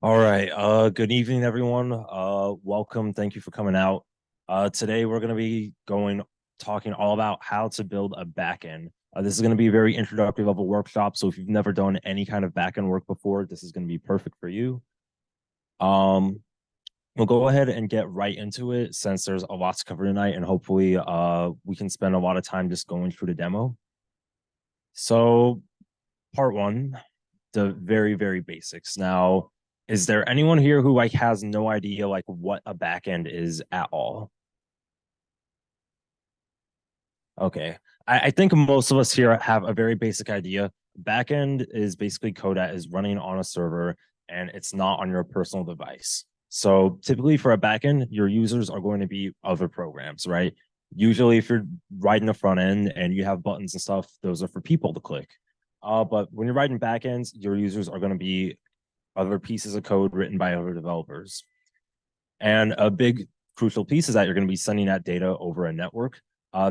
All right. Good evening, everyone. Welcome. Thank you for coming out. Today we're going to be talking all about how to build a backend. This is going to be a very introductory level workshop. So if you've never done any kind of backend work before, this is going to be perfect for you. Um, we'll go ahead and get right into it since there's a lot to cover tonight, and hopefully we can spend a lot of time just going through the demo. So part one, the very, very basics. Now, is there anyone here who has no idea what a backend is at all? Okay. I think most of us here have a very basic idea. Backend is basically code that is running on a server and it's not on your personal device. So typically for a backend, your users are going to be other programs, right? Usually if you're writing the front end and you have buttons and stuff, those are for people to click. But when you're writing backends, your users are going to be other pieces of code written by other developers. And a big crucial piece is that you're going to be sending that data over a network.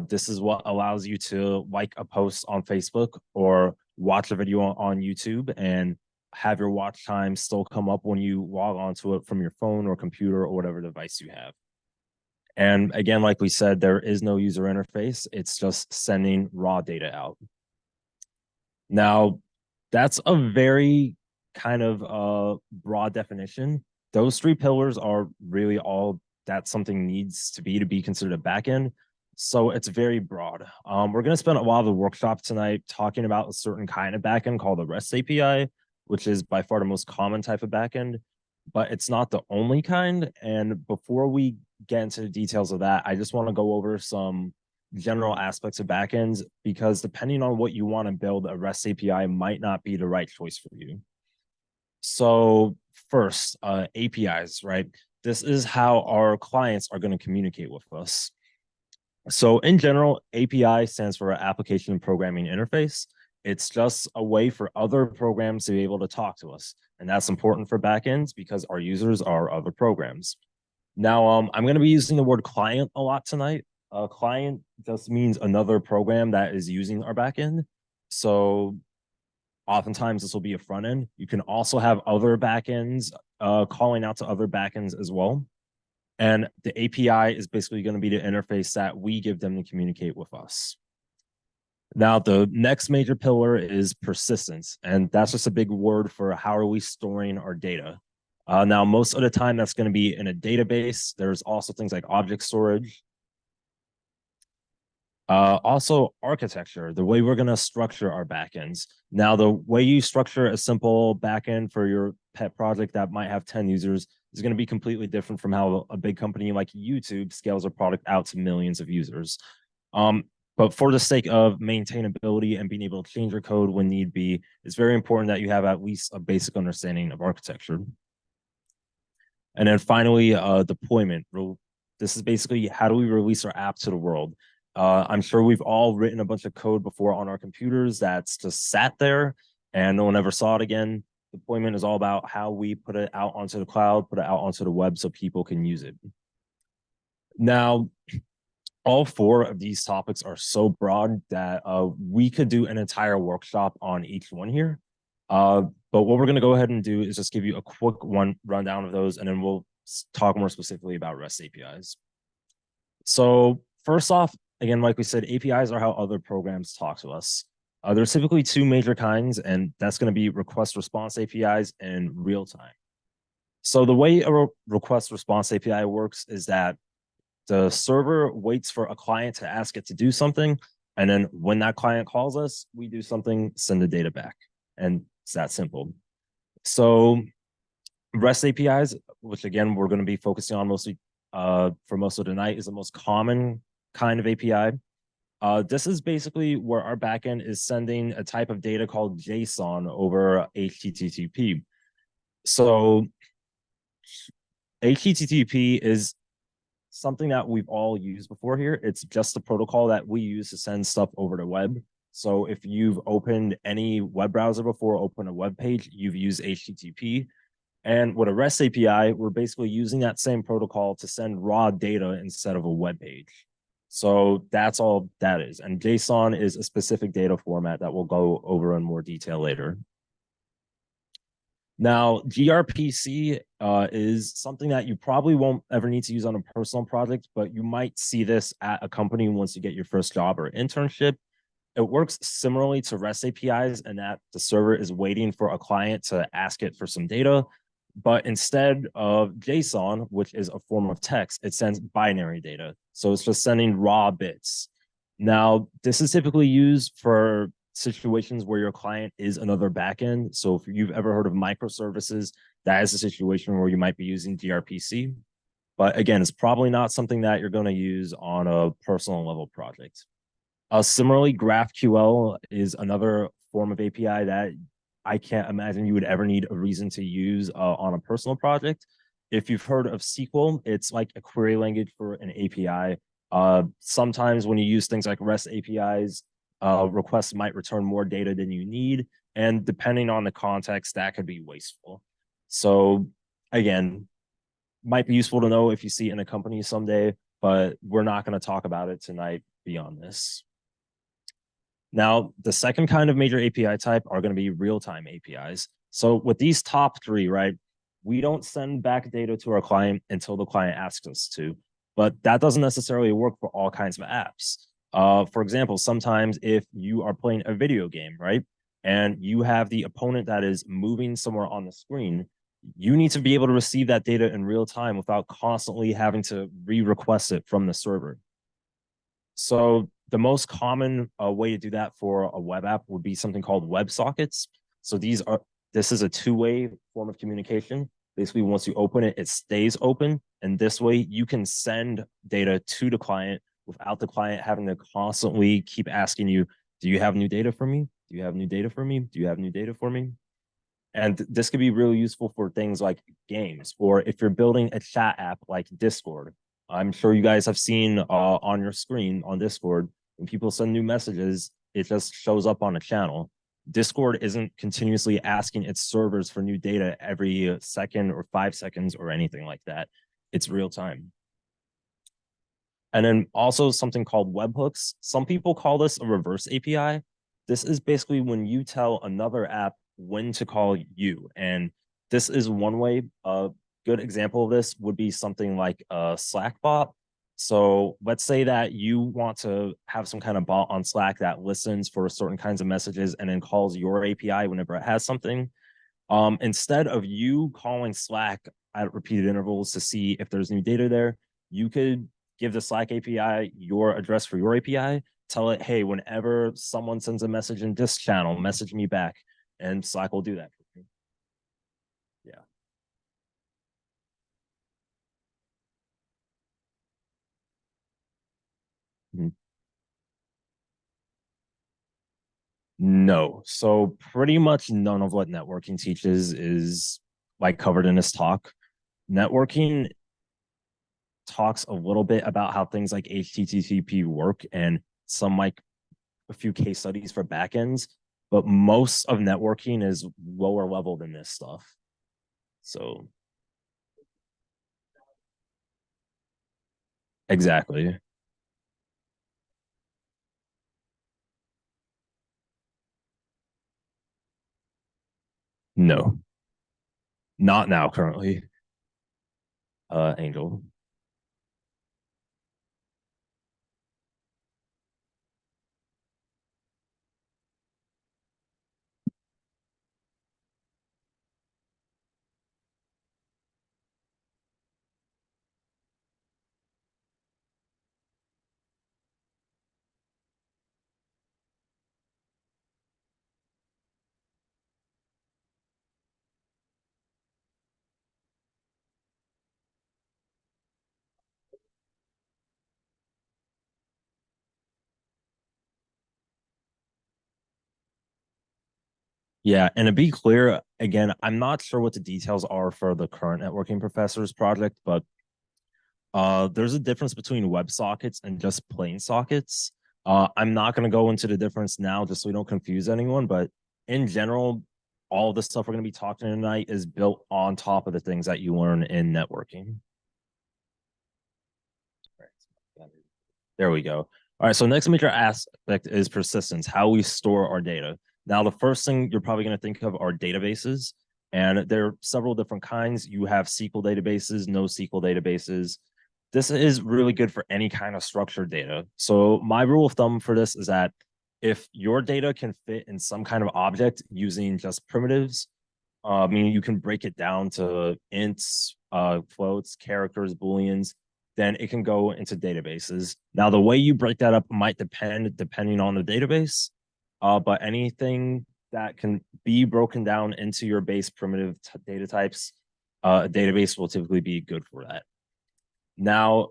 This is what allows you to like a post on Facebook or watch a video on YouTube and have your watch time still come up when you log onto it from your phone or computer or whatever device you have. And again, like we said, there is no user interface. It's just sending raw data out. Now, that's a very kind of broad definition. Those three pillars are really all that something needs to be considered a backend. So it's very broad. We're going to spend a lot of the workshop tonight talking about a certain kind of backend called the REST API, which is by far the most common type of backend, but it's not the only kind. And before we get into the details of that, I just want to go over some general aspects of backends because depending on what you want to build, a REST API might not be the right choice for you. So first, APIs, right? This is how our clients are going to communicate with us. So in general, API stands for Application Programming Interface. It's just a way for other programs to be able to talk to us. And that's important for backends because our users are other programs. Now, I'm going to be using the word client a lot tonight. Client just means another program that is using our backend. So oftentimes this will be a front end. You can also have other backends calling out to other backends as well. And the API is basically going to be the interface that we give them to communicate with us. Now, the next major pillar is persistence. And that's just a big word for how are we storing our data. Now, most of the time, that's going to be in a database. There's also things like object storage. Also, architecture, the way we're going to structure our backends. Now, the way you structure a simple backend for your pet project that might have 10 users is going to be completely different from how a big company like YouTube scales a product out to millions of users. But for the sake of maintainability and being able to change your code when need be, it's very important that you have at least a basic understanding of architecture. And then finally, deployment. This is basically how do we release our app to the world? I'm sure we've all written a bunch of code before on our computers that's just sat there and no one ever saw it again. Deployment is all about how we put it out onto the cloud, put it out onto the web so people can use it. Now, all four of these topics are so broad that we could do an entire workshop on each one here. But what we're going to go ahead and do is just give you a quick rundown of those, and then we'll talk more specifically about REST APIs. So first off, again, like we said, APIs are how other programs talk to us. There's typically two major kinds, and that's going to be request response APIs and real time. So the way a request response API works is that the server waits for a client to ask it to do something. And then when that client calls us, we do something, send the data back. And it's that simple. So REST APIs, which again, we're going to be focusing on mostly for most of the night, is the most common kind of API. This is basically where our backend is sending a type of data called JSON over HTTP. So HTTP is something that we've all used before here. It's just a protocol that we use to send stuff over the web. So if you've opened any web browser before, open a web page, you've used HTTP. And with a REST API, we're basically using that same protocol to send raw data instead of a web page. So that's all that is. And JSON is a specific data format that we'll go over in more detail later. Now, gRPC is something that you probably won't ever need to use on a personal project, but you might see this at a company once you get your first job or internship. It works similarly to REST APIs in that the server is waiting for a client to ask it for some data. But instead of JSON, which is a form of text, it sends binary data. So it's just sending raw bits. Now, this is typically used for situations where your client is another backend. So if you've ever heard of microservices, that is a situation where you might be using gRPC. But again, it's probably not something that you're going to use on a personal level project. Similarly, GraphQL is another form of API that I can't imagine you would ever need a reason to use on a personal project. If you've heard of SQL, it's like a query language for an API. Sometimes when you use things like REST APIs, requests might return more data than you need. And depending on the context, that could be wasteful. So again, might be useful to know if you see it in a company someday, but we're not going to talk about it tonight beyond this. Now, the second kind of major API type are going to be real-time APIs. So with these top three, right, we don't send back data to our client until the client asks us to, but that doesn't necessarily work for all kinds of apps. For example, sometimes if you are playing a video game, right, and you have the opponent that is moving somewhere on the screen, you need to be able to receive that data in real time without constantly having to re-request it from the server. So the most common way to do that for a web app would be something called WebSockets. So this is a two-way form of communication. Basically, once you open it, it stays open. And this way you can send data to the client without the client having to constantly keep asking you, do you have new data for me? Do you have new data for me? Do you have new data for me? And this could be really useful for things like games, or if you're building a chat app like Discord. I'm sure you guys have seen on your screen on Discord, when people send new messages, it just shows up on a channel. Discord isn't continuously asking its servers for new data every second or 5 seconds or anything like that. It's real time. And then also something called webhooks. Some people call this a reverse API. This is basically when you tell another app when to call you. And this is one way. A good example of this would be something like a Slack bot. So let's say that you want to have some kind of bot on Slack that listens for certain kinds of messages and then calls your API whenever it has something. Instead of you calling Slack at repeated intervals to see if there's new data there, you could give the Slack API your address for your API, tell it, hey, whenever someone sends a message in this channel, message me back, and Slack will do that for you. Yeah. Mm-hmm. No. So pretty much none of what networking teaches is like covered in this talk. Networking talks a little bit about how things like HTTP work and some like a few case studies for backends, but most of networking is lower level than this stuff. So exactly. No, not now currently. Angel. Yeah, and to be clear, again, I'm not sure what the details are for the current networking professor's project, but there's a difference between WebSockets and just plain sockets. I'm not going to go into the difference now just so we don't confuse anyone, but in general, all the stuff we're going to be talking tonight is built on top of the things that you learn in networking. There we go. All right, so next major aspect is persistence, how we store our data. Now, the first thing you're probably going to think of are databases. And there are several different kinds. You have SQL databases, NoSQL databases. This is really good for any kind of structured data. So my rule of thumb for this is that if your data can fit in some kind of object using just primitives, meaning you can break it down to ints, floats, characters, booleans, then it can go into databases. Now, the way you break that up might depending on the database, but anything that can be broken down into your base primitive data types, a database will typically be good for that. Now,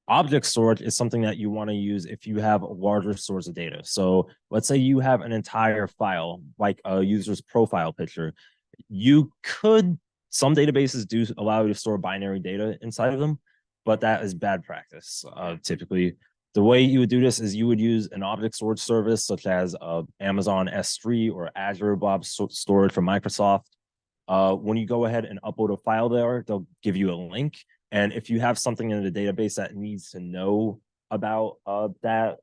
object storage is something that you want to use if you have a larger source of data. So let's say you have an entire file, like a user's profile picture. You could, some databases do allow you to store binary data inside of them, but that is bad practice. Typically, the way you would do this is you would use an object storage service such as Amazon S3 or Azure Blob Storage from Microsoft. When you go ahead and upload a file there, they'll give you a link. And if you have something in the database that needs to know about that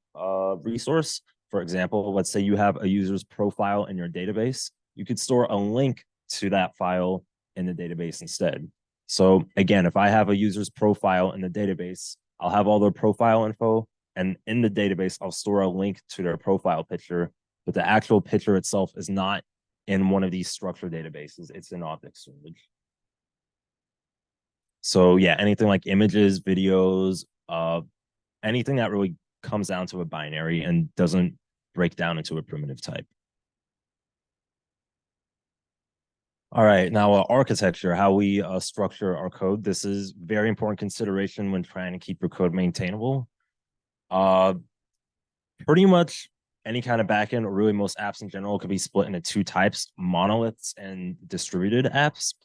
resource, for example, let's say you have a user's profile in your database, you could store a link to that file in the database instead. So again, if I have a user's profile in the database, I'll have all their profile info, and in the database, I'll store a link to their profile picture, but the actual picture itself is not in one of these structured databases. It's in object storage. So yeah, anything like images, videos, anything that really comes down to a binary and doesn't break down into a primitive type. All right, now architecture, how we structure our code. This is very important consideration when trying to keep your code maintainable. Pretty much any kind of backend, or really most apps in general, could be split into two types: monoliths and distributed apps.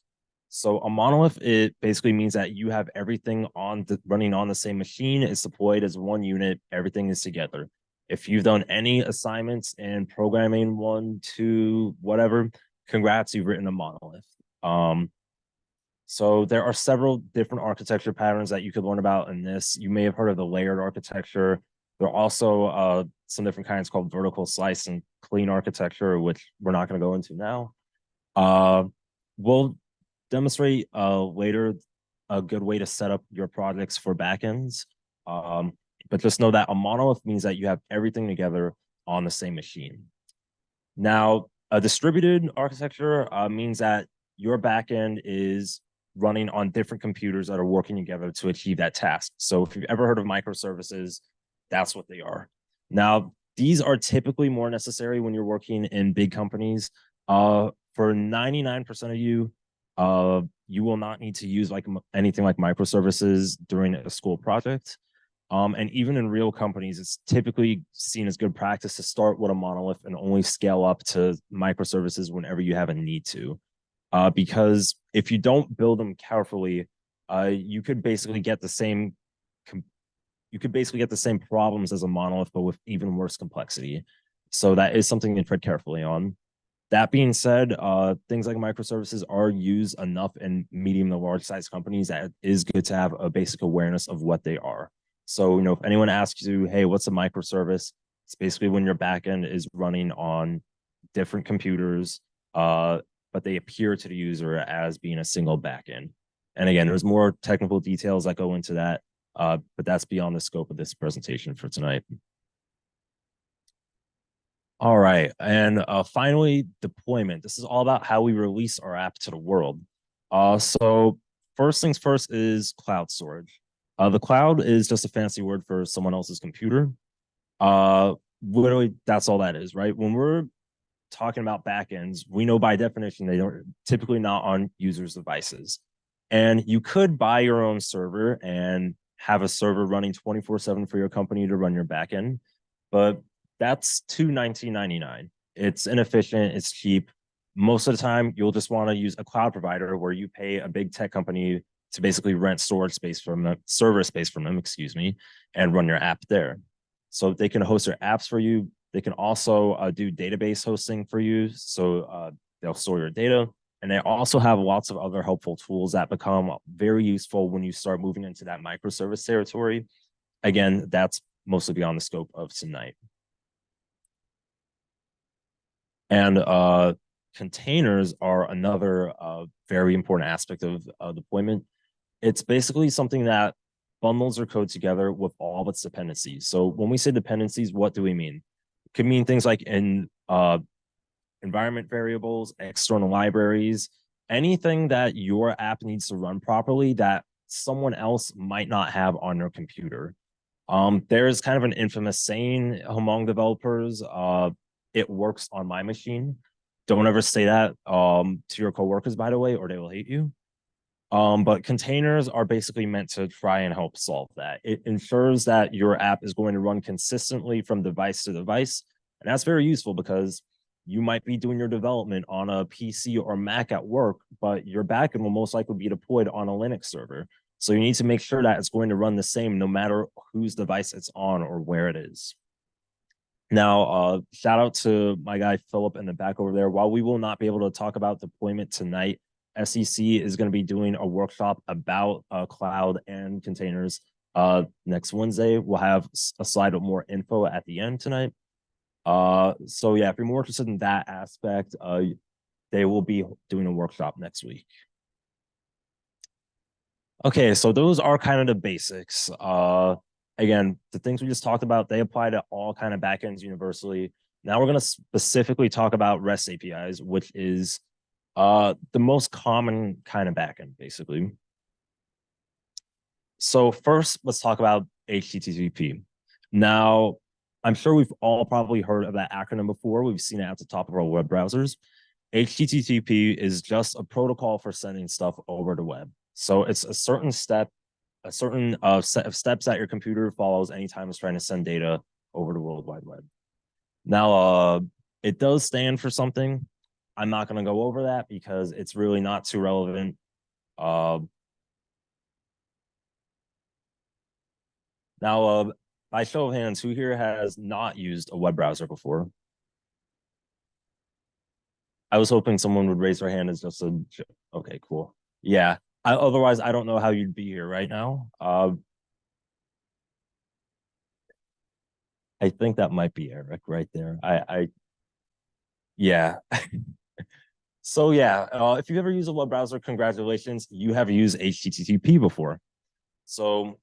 So a monolith, it basically means that you have everything running on the same machine. It's deployed as one unit. Everything is together. If you've done any assignments in programming 1, 2, whatever, congrats, you've written a monolith. So there are several different architecture patterns that you could learn about in this. You may have heard of the layered architecture. There are also some different kinds called vertical slice and clean architecture, which we're not going to go into now. We'll demonstrate later a good way to set up your projects for backends. But just know that a monolith means that you have everything together on the same machine. Now, a distributed architecture means that your backend is running on different computers that are working together to achieve that task. So if you've ever heard of microservices, that's what they are. Now, these are typically more necessary when you're working in big companies. For 99% of you, you will not need to use like anything like microservices during a school project. And even in real companies, it's typically seen as good practice to start with a monolith and only scale up to microservices whenever you have a need to. Because if you don't build them carefully, you could basically get the same problems as a monolith, but with even worse complexity. So that is something to tread carefully on. That being said, things like microservices are used enough in medium to large size companies that it is good to have a basic awareness of what they are. So, if anyone asks you, hey, what's a microservice? It's basically when your backend is running on different computers, but they appear to the user as being a single backend. And again, there's more technical details that go into that, but that's beyond the scope of this presentation for tonight. All right. And finally, deployment. This is all about how we release our app to the world. So first things first is cloud storage. The cloud is just a fancy word for someone else's computer. Literally, that's all that is, right? When we're talking about backends, we know by definition they don't typically not on users' devices. And you could buy your own server and have a server running 24/7 for your company to run your backend, but that's $219.99. It's inefficient, it's cheap. Most of the time, you'll just want to use a cloud provider where you pay a big tech company to basically rent storage space from them, server space from them, excuse me, and run your app there. So they can host your apps for you. They can also do database hosting for you. So they'll store your data. And they also have lots of other helpful tools that become very useful when you start moving into that microservice territory. Again, that's mostly beyond the scope of tonight. And Containers are another very important aspect of deployment. It's basically something that bundles your code together with all of its dependencies. So when we say dependencies, what do we mean? It could mean things like in environment variables, external libraries, anything that your app needs to run properly that someone else might not have on their computer. There's kind of an infamous saying among developers, it works on my machine. Don't ever say that to your coworkers, by the way, or they will hate you. But containers are basically meant to try and help solve that. It ensures that your app is going to run consistently from device to device. And that's very useful because you might be doing your development on a PC or Mac at work, but your backend will most likely be deployed on a Linux server. So you need to make sure that it's going to run the same no matter whose device it's on or where it is. Now, shout out to my guy Philip in the back over there. While we will not be able to talk about deployment tonight, SEC is going to be doing a workshop about cloud and containers next Wednesday. We'll have a slide with more info at the end tonight. So yeah, if you're more interested in that aspect, they will be doing a workshop next week. Okay, so those are kind of the basics. Again, the things we just talked about, they apply to all kind of backends universally. Now we're going to specifically talk about REST APIs, which is the most common kind of backend, basically. So first, let's talk about HTTP. Now, I'm sure we've all probably heard of that acronym before. We've seen it at the top of our web browsers. HTTP is just a protocol for sending stuff over the web. So it's a certain step, a certain set of steps that your computer follows anytime it's trying to send data over the World Wide Web. Now, it does stand for something. I'm not going to go over that because it's really not too relevant. Now, by show of hands, who here has not used a web browser before? I was hoping someone would raise their hand as just a okay, cool. Yeah. Otherwise, I don't know how you'd be here right now. I think that might be Eric right there. Yeah. So yeah, if you've ever used a web browser, congratulations, you have used HTTP before. So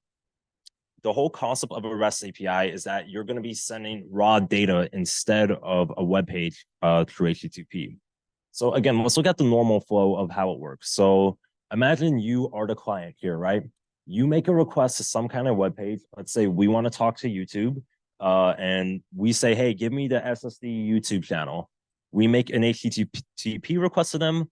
the whole concept of a REST API is that you're going to be sending raw data instead of a web page through HTTP. So again, let's look at the normal flow of how it works. So imagine you are the client here, right? You make a request to some kind of web page. Let's say we want to talk to YouTube, and we say, hey, give me the SSD YouTube channel. We make an HTTP request to them.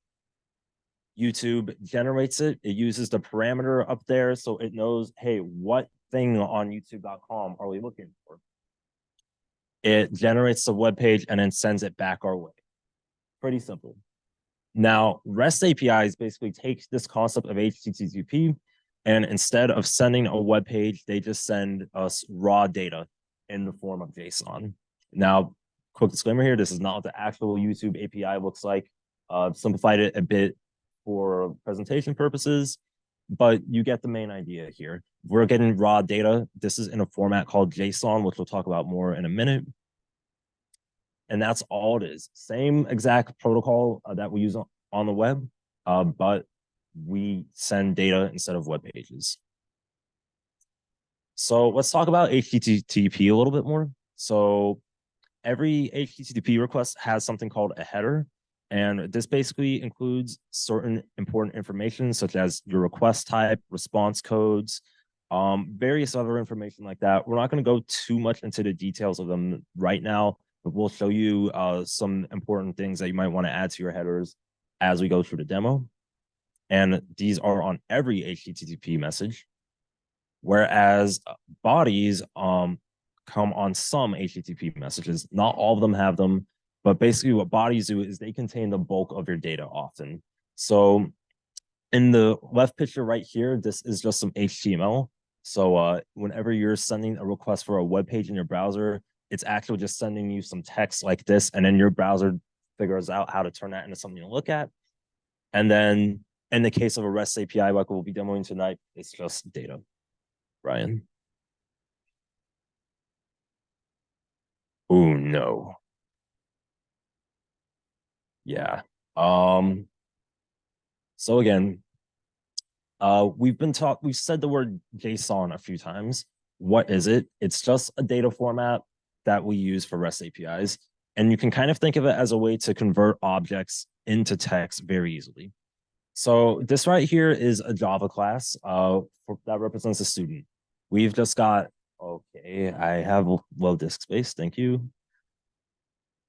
YouTube generates it. It uses the parameter up there so it knows, hey, what thing on youtube.com are we looking for? It generates the web page and then sends it back our way. Pretty simple. Now, REST APIs basically take this concept of HTTP, and instead of sending a web page, they just send us raw data in the form of JSON. Now, quick disclaimer here, this is not what the actual YouTube API looks like. Simplified it a bit for presentation purposes, but you get the main idea here. We're getting raw data. This is in a format called JSON, which we'll talk about more in a minute. And that's all it is. Same exact protocol that we use on the web, but we send data instead of web pages. So let's talk about HTTP a little bit more. So every HTTP request has something called a header. And this basically includes certain important information, such as your request type, response codes, various other information like that. We're not going to go too much into the details of them right now, but we'll show you some important things that you might want to add to your headers as we go through the demo. And these are on every HTTP message, whereas bodies come on some HTTP messages. Not all of them have them, but basically what bodies do is they contain the bulk of your data often. So in the left picture right here, this is just some HTML. So whenever you're sending a request for a web page in your browser, it's actually just sending you some text like this, and then your browser figures out how to turn that into something to look at. And then in the case of a REST API, like we'll be demoing tonight, it's just data. Ryan. Oh no. Yeah. Um, so again, we've said the word JSON a few times. What is it? It's just a data format that we use for REST APIs. And you can kind of think of it as a way to convert objects into text very easily. So this right here is a Java class that represents a student. We've just got, okay, I have low disk space, thank you.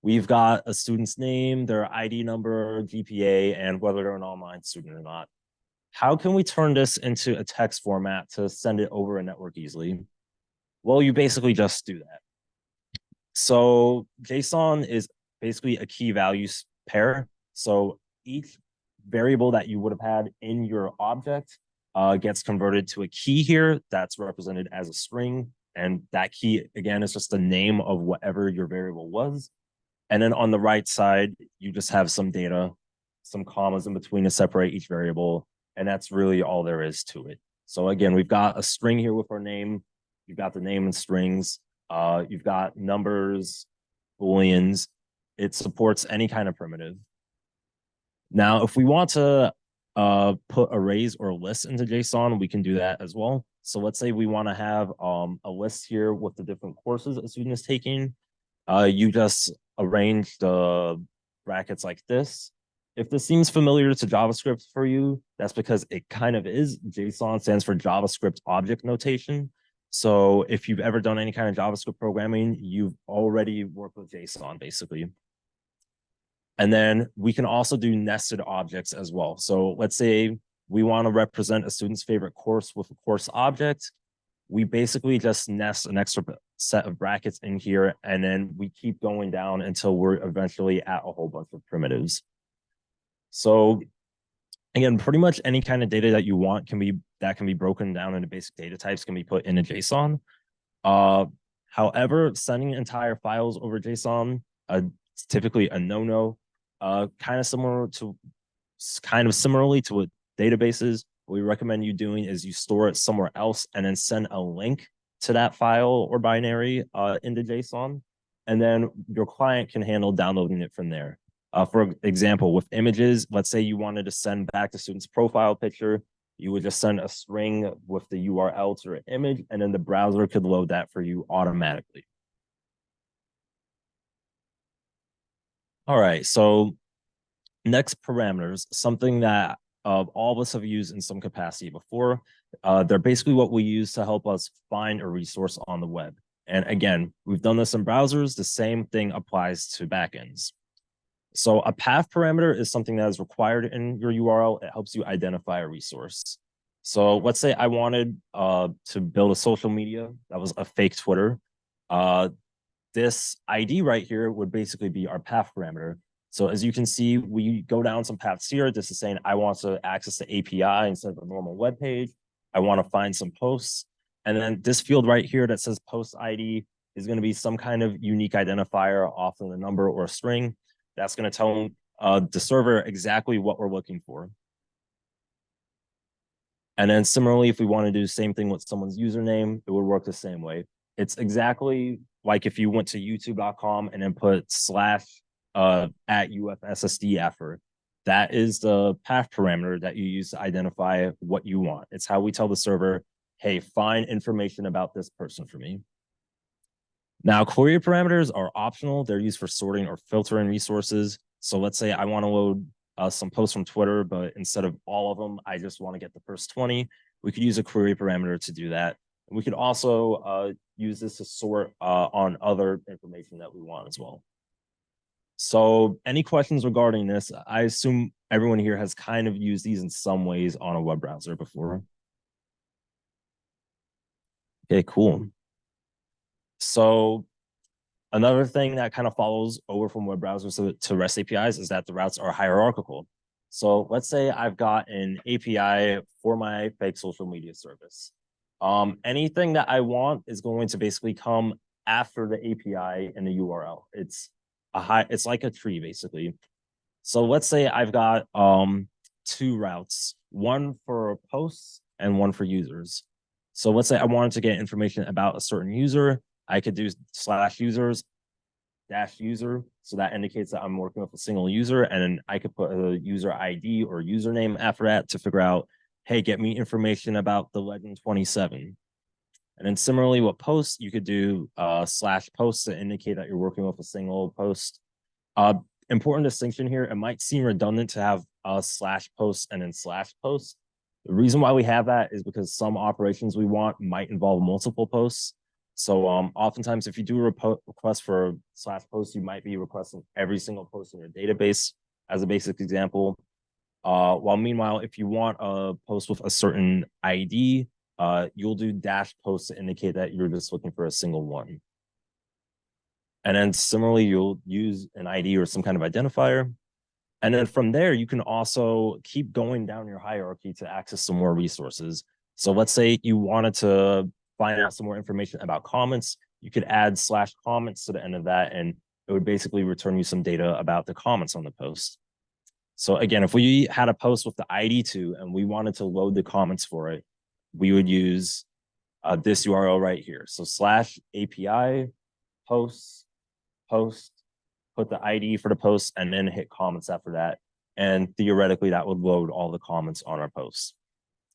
We've got a student's name, their ID number, GPA, and whether they're an online student or not. How can we turn this into a text format to send it over a network easily? Well, you basically just do that. So JSON is basically a key values pair. So each variable that you would have had in your object gets converted to a key here that's represented as a string. And that key, again, is just the name of whatever your variable was. And then on the right side, you just have some data, some commas in between to separate each variable. And that's really all there is to it. So again, we've got a string here with our name. You've got the name and strings. You've got numbers, booleans. It supports any kind of primitive. Now, if we want to put arrays or lists into JSON, we can do that as well. So let's say we want to have a list here with the different courses a student is taking. You just arrange the brackets like this. If this seems familiar to JavaScript for you, that's because it kind of is. JSON stands for JavaScript object notation. So if you've ever done any kind of JavaScript programming, you've already worked with JSON basically. And then we can also do nested objects as well. So let's say we want to represent a student's favorite course with a course object. We basically just nest an extra set of brackets in here, and then we keep going down until we're eventually at a whole bunch of primitives. So again, pretty much any kind of data that you want can be broken down into basic data types can be put into JSON. However, sending entire files over JSON, it's typically a no-no. Kind of similarly to what databases, what we recommend you doing is you store it somewhere else and then send a link to that file or binary into JSON. And then your client can handle downloading it from there. For example, with images, let's say you wanted to send back the student's profile picture, you would just send a string with the URL to an image, and then the browser could load that for you automatically. All right, so next parameters, something that all of us have used in some capacity before. They're basically what we use to help us find a resource on the web. And again, we've done this in browsers. The same thing applies to backends. So a path parameter is something that is required in your URL. It helps you identify a resource. So let's say I wanted to build a social media that was a fake Twitter. This ID right here would basically be our path parameter. So as you can see, we go down some paths here. This is saying I want to access the API instead of a normal web page. I want to find some posts. And then this field right here that says post ID is going to be some kind of unique identifier, often a number or a string. That's going to tell the server exactly what we're looking for. And then similarly, if we want to do the same thing with someone's username, it would work the same way. It's exactly like if you went to youtube.com and then put / at UFSSD after. That is the path parameter that you use to identify what you want. It's how we tell the server, hey, find information about this person for me. Now, query parameters are optional. They're used for sorting or filtering resources. So let's say I want to load some posts from Twitter, but instead of all of them, I just want to get the first 20. We could use a query parameter to do that. And we could also use this to sort on other information that we want as well. So any questions regarding this? I assume everyone here has kind of used these in some ways on a web browser before. Okay, cool. So another thing that kind of follows over from web browsers to REST APIs is that the routes are hierarchical. So let's say I've got an API for my fake social media service. Anything that I want is going to basically come after the API and the URL. It's like a tree basically. So let's say I've got two routes, one for posts and one for users. So let's say I wanted to get information about a certain user. I could do /users dash user. So that indicates that I'm working with a single user, and I could put a user ID or username after that to figure out, hey, get me information about the Legend 27. And then similarly with posts, you could do slash posts to indicate that you're working with a single post. Uh, Important distinction here, it might seem redundant to have slash posts and then slash posts. The reason why we have that is because some operations we want might involve multiple posts. So oftentimes if you do a request for slash post, you might be requesting every single post in your database as a basic example. While meanwhile, if you want a post with a certain ID, you'll do dash post to indicate that you're just looking for a single one. And then similarly, you'll use an ID or some kind of identifier. And then from there, you can also keep going down your hierarchy to access some more resources. So let's say you wanted to find out some more information about comments, you could add slash comments to the end of that, and it would basically return you some data about the comments on the post. So again, if we had a post with the ID to, and we wanted to load the comments for it, we would use this URL right here. So slash API posts, put the ID for the post, and then hit comments after that. And theoretically, that would load all the comments on our posts.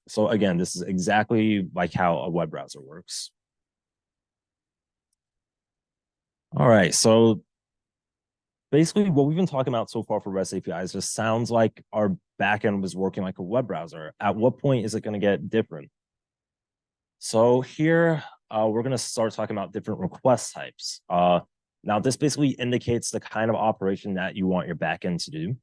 So again, this is exactly like how a web browser works. All right, so basically what we've been talking about so far for REST APIs just sounds like our backend was working like a web browser. At what point is it going to get different? So here, we're going to start talking about different request types. Now, this basically indicates the kind of operation that you want your backend to do.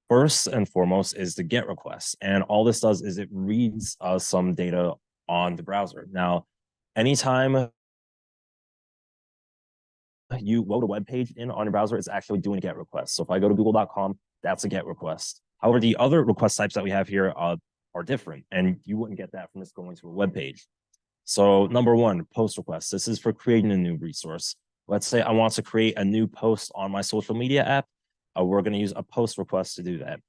First and foremost is the GET request. And all this does is it reads some data on the browser. Now, anytime you load a web page in on your browser, it's actually doing a GET request. So if I go to google.com, that's a GET request. However, the other request types that we have here are different, and you wouldn't get that from just going to a web page. So number one, post request. This is for creating a new resource. Let's say I want to create a new post on my social media app. We're going to use a post request to do that.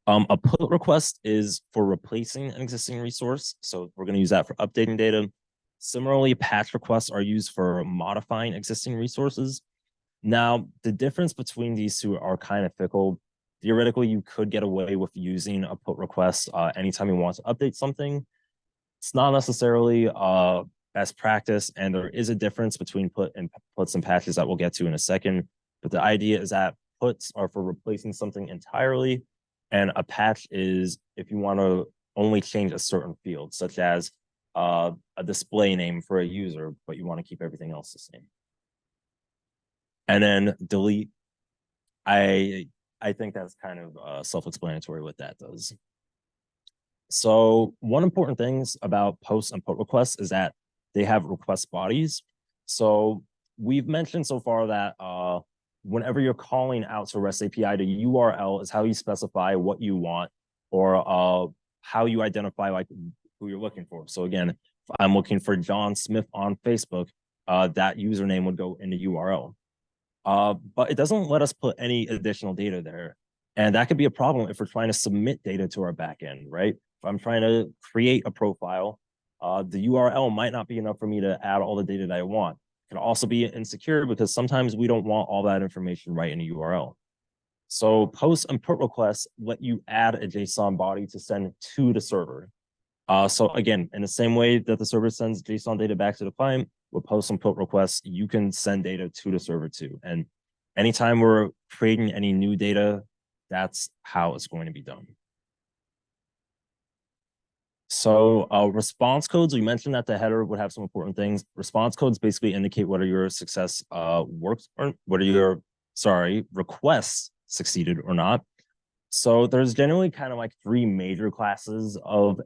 A put request is for replacing an existing resource. So we're going to use that for updating data. Similarly, patch requests are used for modifying existing resources. Now, the difference between these two are kind of fickle. Theoretically, you could get away with using a put request anytime you want to update something. It's not necessarily best practice, and there is a difference between puts and patches that we'll get to in a second. But the idea is that puts are for replacing something entirely, and a patch is if you want to only change a certain field, such as a display name for a user, but you want to keep everything else the same. And then delete, I think that's kind of self-explanatory what that does. So one important thing about posts and put requests is that they have request bodies. So we've mentioned so far that whenever you're calling out to REST API, the URL is how you specify what you want, or how you identify like who you're looking for. So again, if I'm looking for John Smith on Facebook, that username would go in the URL. But it doesn't let us put any additional data there. And that could be a problem if we're trying to submit data to our backend, right? If I'm trying to create a profile, the URL might not be enough for me to add all the data that I want. It can also be insecure because sometimes we don't want all that information right in a URL. So post and put requests let you add a JSON body to send to the server. So again, in the same way that the server sends JSON data back to the client, with post and put requests, you can send data to the server too. And anytime we're creating any new data, that's how it's going to be done. So response codes, we mentioned that the header would have some important things. Response codes basically indicate whether your success works or whether your, requests succeeded or not. So there's generally kind of like three major classes of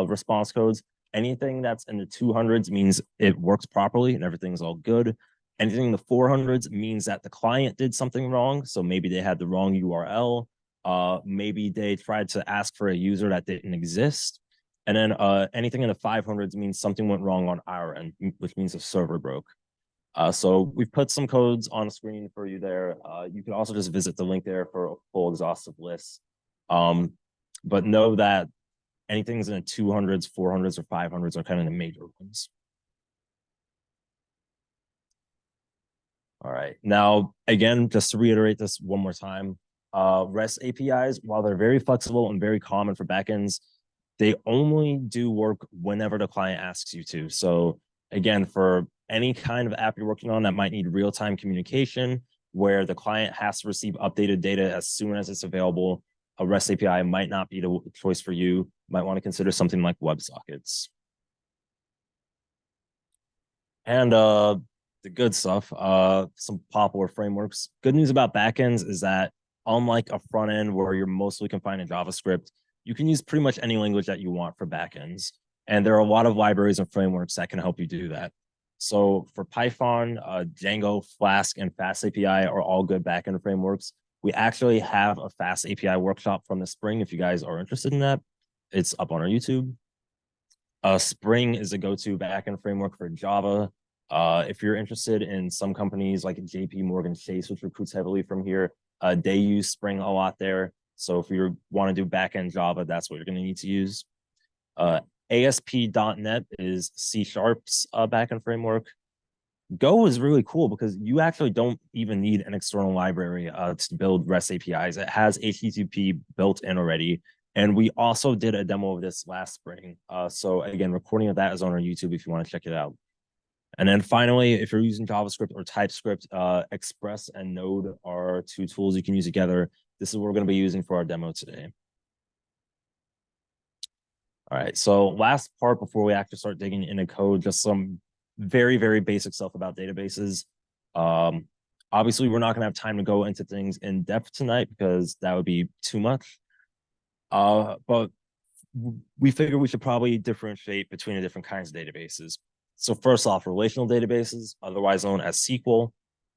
response codes. Anything that's in the 200s means it works properly and everything's all good. Anything in the 400s means that the client did something wrong. So maybe they had the wrong URL. Maybe they tried to ask for a user that didn't exist. And then anything in the 500s means something went wrong on our end, which means the server broke. So we've put some codes on the screen for you there. You can also just visit the link there for a full exhaustive list. But know that anything's in the 200s, 400s, or 500s are kind of the major ones. All right. Now, again, just to reiterate this one more time, REST APIs, while they're very flexible and very common for backends, they only do work whenever the client asks you to. So again, for any kind of app you're working on that might need real-time communication, where the client has to receive updated data as soon as it's available, a REST API might not be the choice for you. You might want to consider something like WebSockets. And the good stuff, some popular frameworks. Good news about backends is that unlike a front end where you're mostly confined to JavaScript, you can use pretty much any language that you want for backends. And there are a lot of libraries and frameworks that can help you do that. So for Python, Django, Flask, and Fast API are all good backend frameworks. We actually have a Fast API workshop from the spring if you guys are interested in that. It's up on our YouTube. Spring is a go-to backend framework for Java. If you're interested in some companies like JP Morgan Chase, which recruits heavily from here, they use Spring a lot there. So if you want to do backend Java, that's what you're going to need to use. ASP.NET is C Sharp's backend framework. Go is really cool because you actually don't even need an external library to build REST APIs. It has HTTP built in already. And we also did a demo of this last spring. So again, recording of that is on our YouTube if you want to check it out. And then finally, if you're using JavaScript or TypeScript, Express and Node are two tools you can use together. This is what we're going to be using for our demo today. All right, so last part before we actually start digging into code, just some very, very basic stuff about databases. Obviously, we're not going to have time to go into things in depth tonight because that would be too much. But we figure we should probably differentiate between the different kinds of databases. So first off, relational databases, otherwise known as SQL,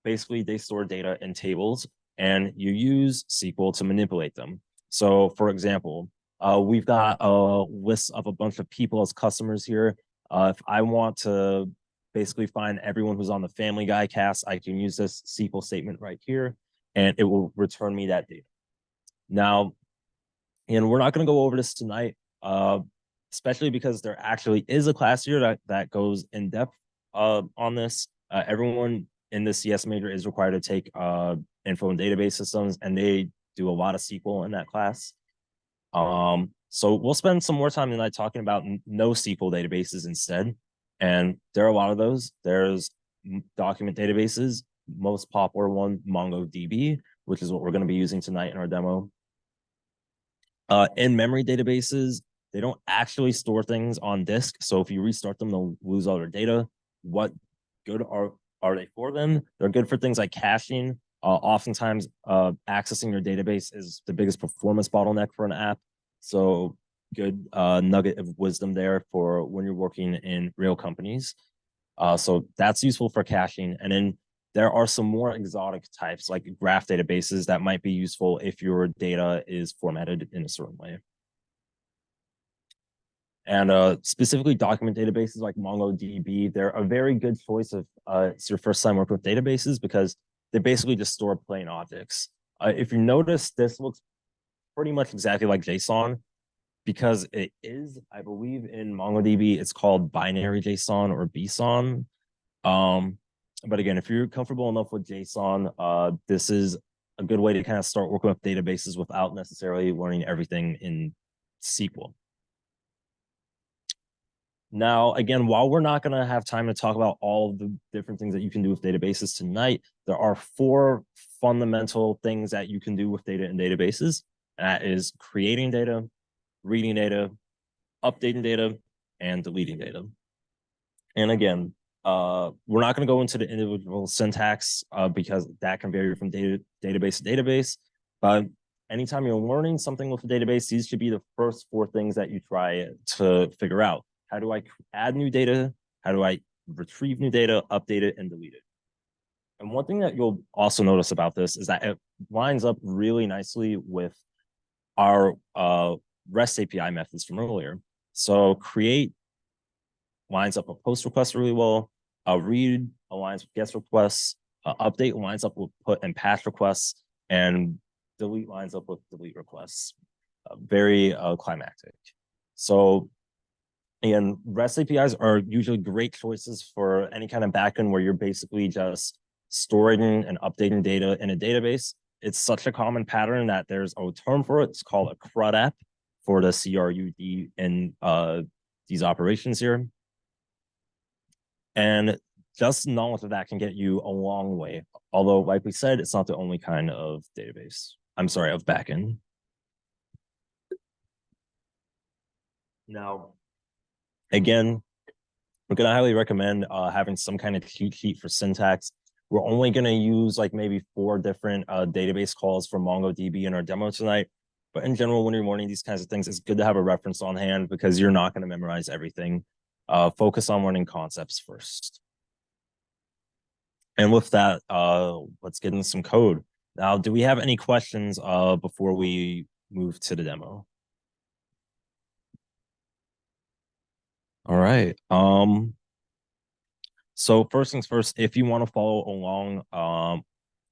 basically they store data in tables and you use SQL to manipulate them. So for example, we've got a list of a bunch of people as customers here. If I want to basically find everyone who's on the Family Guy cast, I can use this SQL statement right here, and it will return me that data. Now, and we're not going to go over this tonight, especially because there actually is a class here that goes in depth on this. Everyone in the CS major is required to take info and database systems, and they do a lot of SQL in that class. So we'll spend some more time tonight talking about NoSQL databases instead. And there are a lot of those. There's document databases, most popular one, MongoDB, which is what we're going to be using tonight in our demo. In-memory databases, they don't actually store things on disk. So if you restart them, they'll lose all their data. What good are they for them? They're good for things like caching. Oftentimes, accessing your database is the biggest performance bottleneck for an app. So good nugget of wisdom there for when you're working in real companies. So that's useful for caching. And then there are some more exotic types like graph databases that might be useful if your data is formatted in a certain way. And specifically document databases like MongoDB, they're a very good choice if it's your first time working with databases because they basically just store plain objects. If you notice, this looks pretty much exactly like JSON because it is, I believe in MongoDB, it's called binary JSON or BSON. But again, if you're comfortable enough with JSON, this is a good way to kind of start working with databases without necessarily learning everything in SQL. Now, again, while we're not going to have time to talk about all of the different things that you can do with databases tonight, there are 4 fundamental things that you can do with data in databases. That is creating data, reading data, updating data, and deleting data. And again, we're not going to go into the individual syntax because that can vary from database to database. But anytime you're learning something with a database, these should be the first 4 things that you try to figure out. How do I add new data? How do I retrieve new data, update it, and delete it? And one thing that you'll also notice about this is that it lines up really nicely with our REST API methods from earlier. So create lines up with post requests really well. Read aligns with guest requests. Update lines up with put and patch requests. And delete lines up with delete requests. Very climactic. So, and REST APIs are usually great choices for any kind of backend where you're basically just storing and updating data in a database. It's such a common pattern that there's a term for it. It's called a CRUD app for the CRUD in these operations here. And just knowledge of that can get you a long way. Although, like we said, it's not the only kind of database. I'm sorry, of backend. Now, again, we're going to highly recommend having some kind of cheat sheet for syntax. We're only going to use like maybe 4 different database calls for MongoDB in our demo tonight. But in general, when you're learning these kinds of things, it's good to have a reference on hand because you're not going to memorize everything. Focus on learning concepts first. And with that, let's get into some code. Now, do we have any questions before we move to the demo? All right. So first things first, if you want to follow along,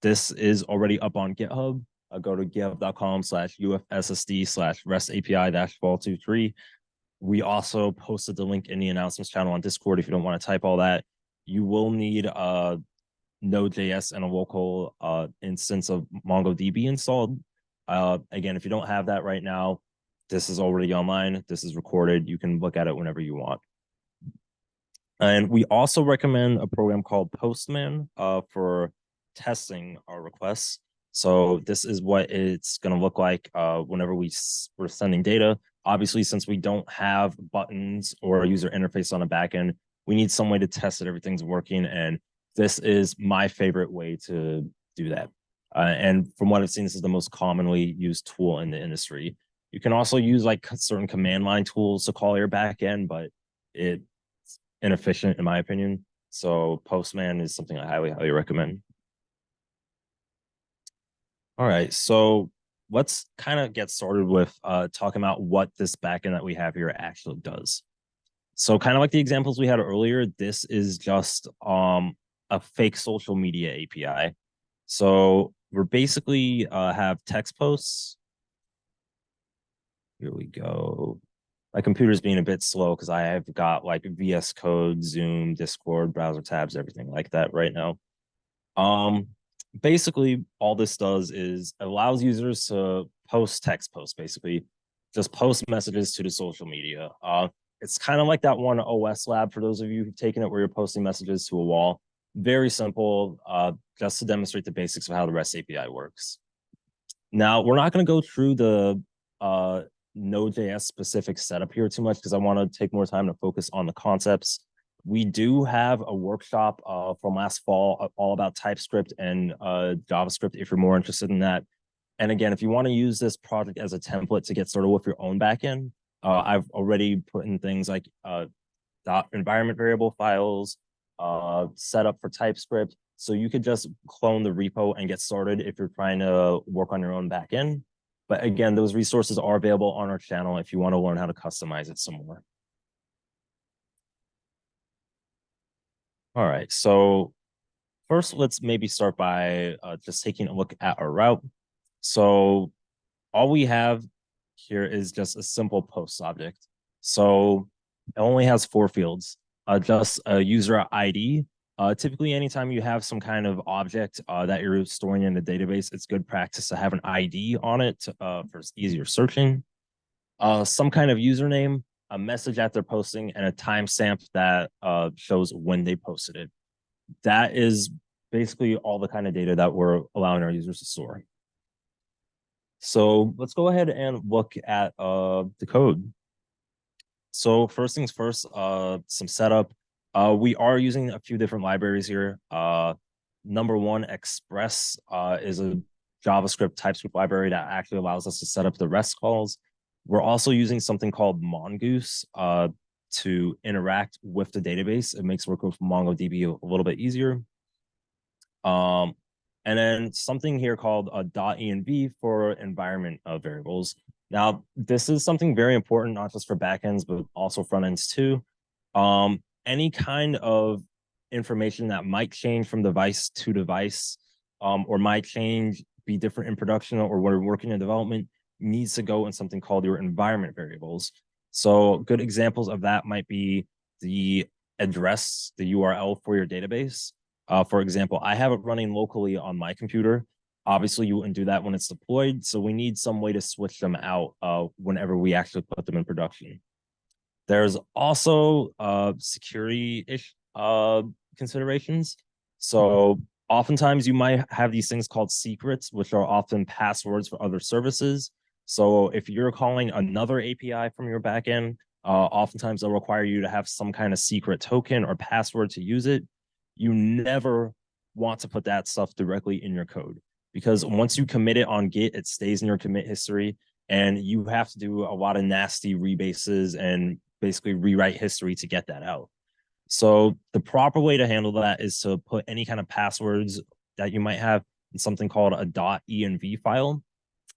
this is already up on GitHub. Go to github.com/ufssd/REST API-fall23. We also posted the link in the announcements channel on Discord if you don't want to type all that. You will need Node.js and a local instance of MongoDB installed. Again, if you don't have that right now, this is already online. This is recorded. You can look at it whenever you want. And we also recommend a program called Postman for testing our requests. So this is what it's going to look like whenever we're sending data. Obviously, since we don't have buttons or a user interface on the backend, we need some way to test that everything's working. And this is my favorite way to do that. And from what I've seen, this is the most commonly used tool in the industry. You can also use like certain command line tools to call your backend, but it's inefficient in my opinion. So Postman is something I highly recommend. All right, so let's kind of get started with talking about what this backend that we have here actually does. So kind of like the examples we had earlier, this is just a fake social media API. So we're basically have text posts. Here we go. My computer's being a bit slow because I have got like VS Code, Zoom, Discord, browser tabs, everything like that right now. Basically, all this does is allows users to post text posts, basically, just post messages to the social media. It's kind of like that one OS lab for those of you who've taken it where you're posting messages to a wall. Very simple, just to demonstrate the basics of how the REST API works. Now, we're not going to go through the Node.js specific setup here too much because I want to take more time to focus on the concepts. We do have a workshop from last fall all about TypeScript and JavaScript if you're more interested in that. And again, if you want to use this project as a template to get started with your own backend, I've already put in things like environment variable files, set up for TypeScript. So you could just clone the repo and get started if you're trying to work on your own backend. But again, those resources are available on our channel if you want to learn how to customize it some more. All right, so first, let's maybe start by just taking a look at our route. So all we have here is just a simple post object. So it only has 4 fields, just a user ID. Typically, anytime you have some kind of object that you're storing in a database, it's good practice to have an ID on it for easier searching. Some kind of username, a message that they're posting, and a timestamp that shows when they posted it. That is basically all the kind of data that we're allowing our users to store. So let's go ahead and look at the code. So first things first, some setup. We are using a few different libraries here. Number one, Express is a JavaScript TypeScript library that actually allows us to set up the REST calls. We're also using something called Mongoose to interact with the database. It makes work with MongoDB a little bit easier. And then something here called .env for environment variables. Now, this is something very important, not just for backends, but also front ends too. Any kind of information that might change from device to device or might change, be different in production or when we're working in development needs to go in something called your environment variables. So good examples of that might be the address, the URL for your database. For example, I have it running locally on my computer. Obviously, you wouldn't do that when it's deployed, so we need some way to switch them out whenever we actually put them in production. There's also security-ish considerations. So oftentimes you might have these things called secrets, which are often passwords for other services. So if you're calling another API from your backend, oftentimes they'll require you to have some kind of secret token or password to use it. You never want to put that stuff directly in your code because once you commit it on Git, it stays in your commit history, and you have to do a lot of nasty rebases and basically rewrite history to get that out. So the proper way to handle that is to put any kind of passwords that you might have in something called a .env file,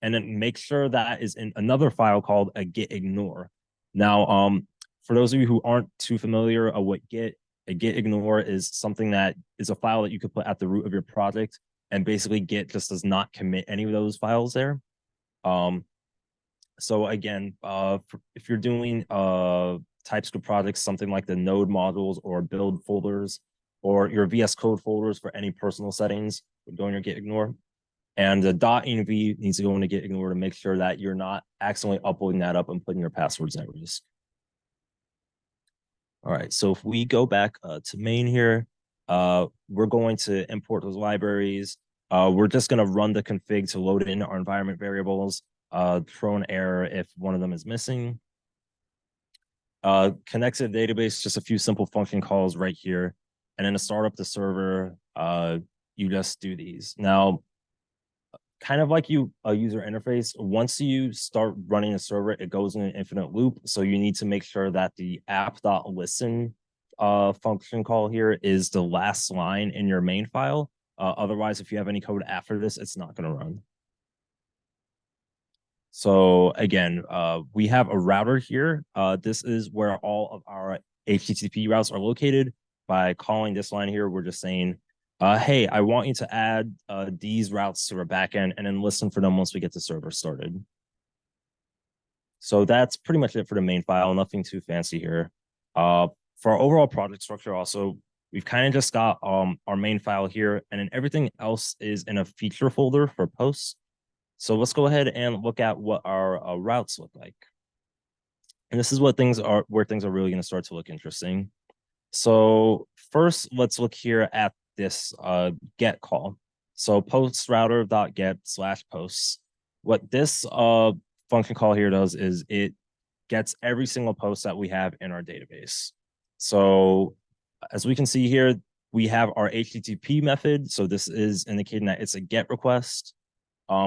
and then make sure that is in another file called a git ignore. Now, for those of you who aren't too familiar with Git, a git ignore is something that is a file that you could put at the root of your project, and basically Git just does not commit any of those files there. So again, if you're doing TypeScript projects, something like the node modules or build folders or your VS Code folders for any personal settings would go in your git ignore. And the .env needs to go into git ignore to make sure that you're not accidentally uploading that up and putting your passwords at risk. All right, so if we go back to main here, we're going to import those libraries. We're just going to run the config to load it into our environment variables, throw an error if one of them is missing. Connect to the database, just a few simple function calls right here. And then to start up the server, you just do these. Now, kind of like a user interface, once you start running a server, it goes in an infinite loop. So you need to make sure that the app.listen function call here is the last line in your main file. Otherwise, if you have any code after this, it's not going to run. So again, we have a router here. This is where all of our HTTP routes are located. By calling this line here, we're just saying, hey, I want you to add these routes to our backend and then listen for them once we get the server started. So that's pretty much it for the main file. Nothing too fancy here. For our overall project structure also, we've kind of just got our main file here, and then everything else is in a feature folder for posts. So let's go ahead and look at what our routes look like. And this is what where things are really going to start to look interesting. So first, let's look here at this get call. So post router.get/posts. What this function call here does is it gets every single post that we have in our database. So as we can see here, we have our HTTP method. So this is indicating that it's a get request.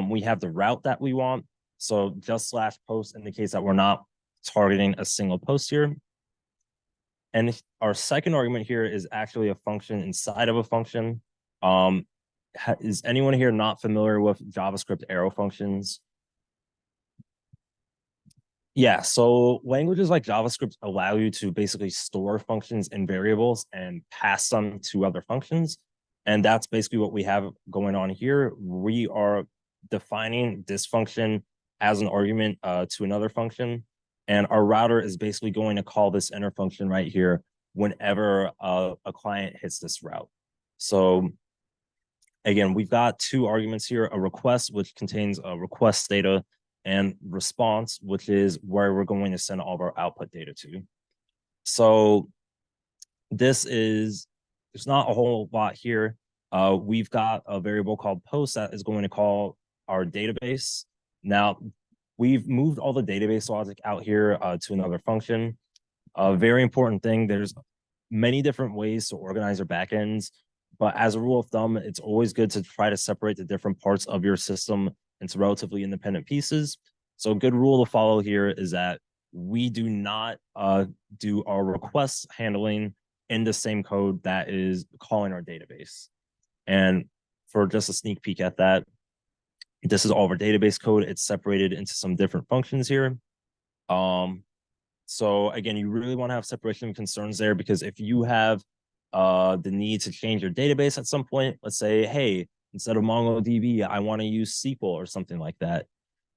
We have the route that we want. So just /post indicates that we're not targeting a single post here. And our second argument here is actually a function inside of a function. Is anyone here not familiar with JavaScript arrow functions? Yeah, so languages like JavaScript allow you to basically store functions in variables and pass them to other functions. And that's basically what we have going on here. We are defining this function as an argument to another function. And our router is basically going to call this inner function right here whenever a client hits this route. So again, we've got two arguments here, a request, which contains a request data, and response, which is where we're going to send all of our output data to. So there's not a whole lot here. We've got a variable called post that is going to call our database. Now, we've moved all the database logic out here to another function. A very important thing, there's many different ways to organize your backends, but as a rule of thumb, it's always good to try to separate the different parts of your system into relatively independent pieces. So a good rule to follow here is that we do not do our request handling in the same code that is calling our database. And for just a sneak peek at that, this is all of our database code. It's separated into some different functions here. So again, you really want to have separation of concerns there, because if you have the need to change your database at some point, let's say, hey, instead of MongoDB, I want to use SQL or something like that.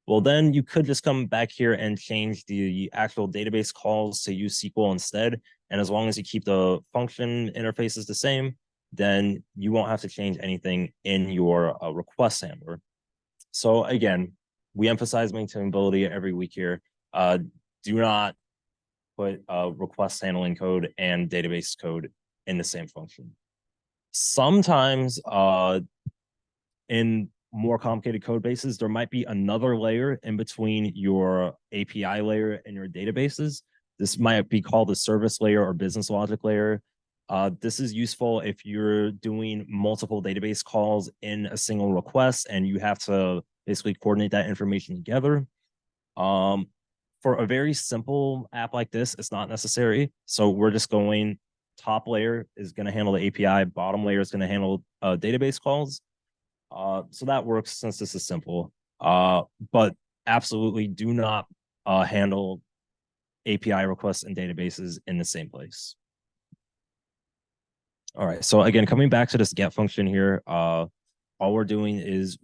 Well, then you could just come back here and change the actual database calls to use SQL instead. And as long as you keep the function interfaces the same, then you won't have to change anything in your request handler. So again, we emphasize maintainability every week here. Do not put request handling code and database code in the same function. Sometimes in more complicated code bases, there might be another layer in between your API layer and your databases. This might be called the service layer or business logic layer. This is useful if you're doing multiple database calls in a single request and you have to basically coordinate that information together. For a very simple app like this, it's not necessary. So we're just going, top layer is going to handle the API, bottom layer is going to handle database calls. So that works since this is simple. But absolutely do not handle API requests and databases in the same place. All right. So again, coming back to this get function here, all we're doing is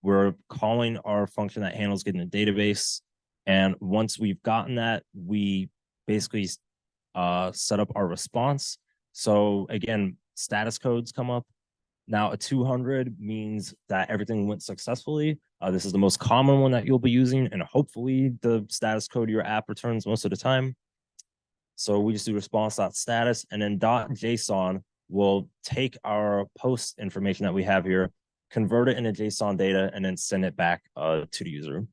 we're calling our function that handles getting a database. And once we've gotten that, we basically set up our response. So again, status codes come up. Now a 200 means that everything went successfully. This is the most common one that you'll be using, and hopefully the status code your app returns most of the time. So we just do response.status, and then .json will take our post information that we have here, convert it into JSON data, and then send it back to the user.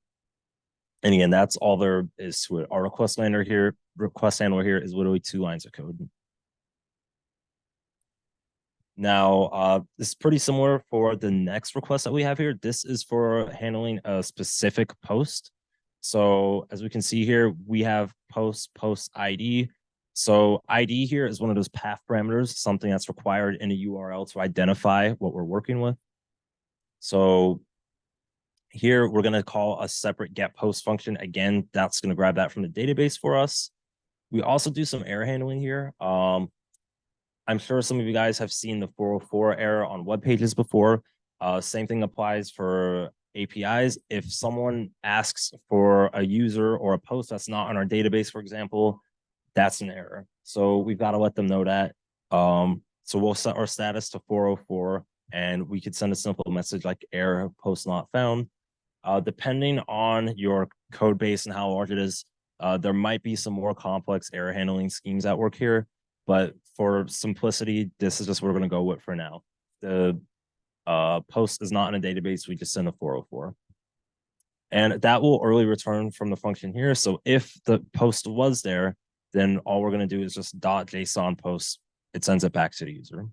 And again, that's all there is to it. Our request handler here is literally 2 lines of code. Now, this is pretty similar for the next request that we have here. This is for handling a specific post. So as we can see here, we have post ID. So ID here is one of those path parameters, something that's required in a URL to identify what we're working with. So here we're going to call a separate get post function. Again, that's going to grab that from the database for us. We also do some error handling here. I'm sure some of you guys have seen the 404 error on web pages before. Same thing applies for APIs. If someone asks for a user or a post that's not on our database, for example, that's an error. So we've got to let them know that. So we'll set our status to 404, and we could send a simple message like error post not found. Depending on your code base and how large it is, there might be some more complex error handling schemes at work here. But for simplicity, this is just what we're going to go with for now. The post is not in a database. We just send a 404. And that will early return from the function here. So if the post was there, then all we're going to do is just .json post. It sends it back to the user.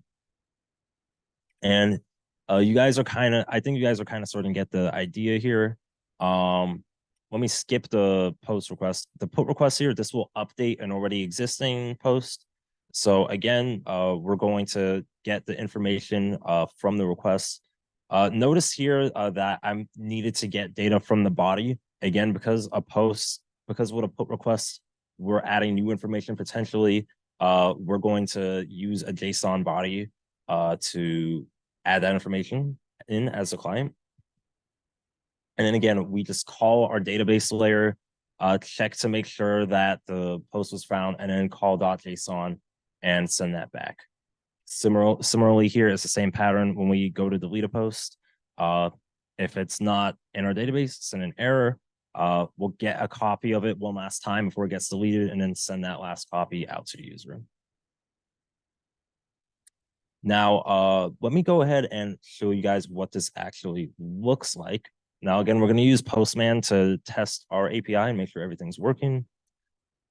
And you guys are I think you guys are kind of starting to get the idea here. Let me skip the post request. The put request here, this will update an already existing post. So again, we're going to get the information from the request. Notice here that I'm needed to get data from the body. Again, because with a put request, we're adding new information potentially. We're going to use a JSON body to add that information in as a client. And then again, we just call our database layer, check to make sure that the post was found, and then call .json and send that back. Similarly here, it's the same pattern when we go to delete a post. If it's not in our database, send an error. We'll get a copy of it one last time before it gets deleted, and then send that last copy out to the user. Now, let me go ahead and show you guys what this actually looks like. Now, again, we're going to use Postman to test our API and make sure everything's working.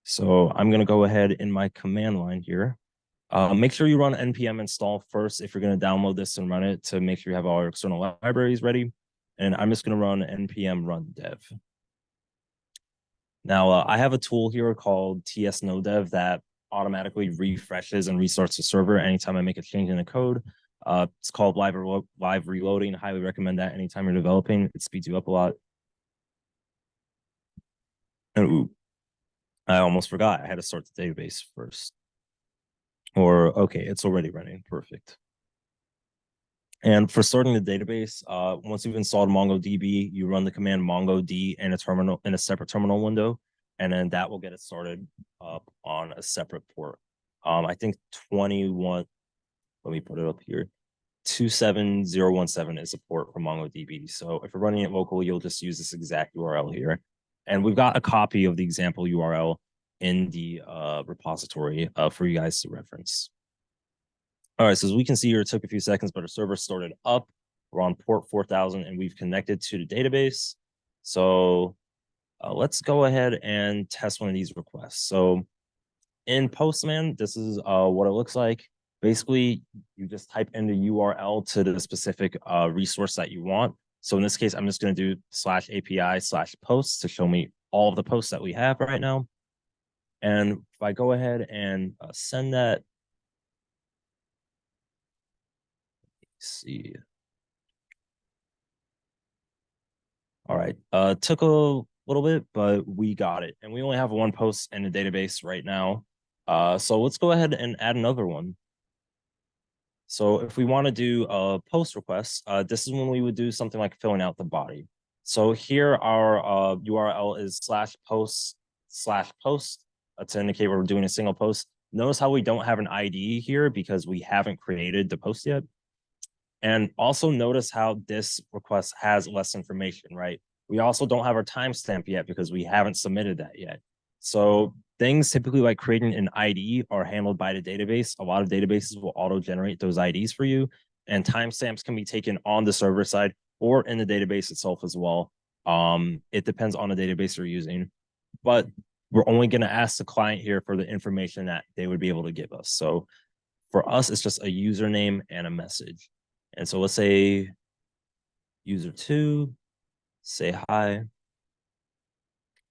So I'm going to go ahead in my command line here. Make sure you run npm install first if you're going to download this and run it to make sure you have all your external libraries ready. And I'm just going to run npm run dev. Now, I have a tool here called tsnodev that automatically refreshes and restarts the server anytime I make a change in the code. It's called live reloading. Highly recommend that anytime you're developing. It speeds you up a lot. And ooh, I almost forgot. I had to start the database first. Or, okay, it's already running. Perfect. And for starting the database, once you've installed MongoDB, you run the command mongod in a separate terminal window, and then that will get it started up on a separate port. I think 21. let me put it up here. 27017 is support for MongoDB. So if you're running it locally, you'll just use this exact URL here. And we've got a copy of the example URL in the repository for you guys to reference. All right, so as we can see here, it took a few seconds, but our server started up. We're on port 4000 and we've connected to the database. So let's go ahead and test one of these requests. So in Postman, this is what it looks like. Basically, you just type in the URL to the specific resource that you want. So in this case, I'm just going to do /API/posts to show me all of the posts that we have right now. And if I go ahead and send that, let's see. All right, took a little bit, but we got it. And we only have one post in the database right now. So let's go ahead and add another one. So if we want to do a post request, this is when we would do something like filling out the body. So here our URL is /post/post to indicate we're doing a single post. Notice how we don't have an ID here because we haven't created the post yet. And also notice how this request has less information, right? We also don't have our timestamp yet because we haven't submitted that yet. So things typically like creating an ID are handled by the database. A lot of databases will auto-generate those IDs for you, and timestamps can be taken on the server side or in the database itself as well. It depends on the database you're using, but we're only going to ask the client here for the information that they would be able to give us. So for us, it's just a username and a message. And so let's say user2, say hi.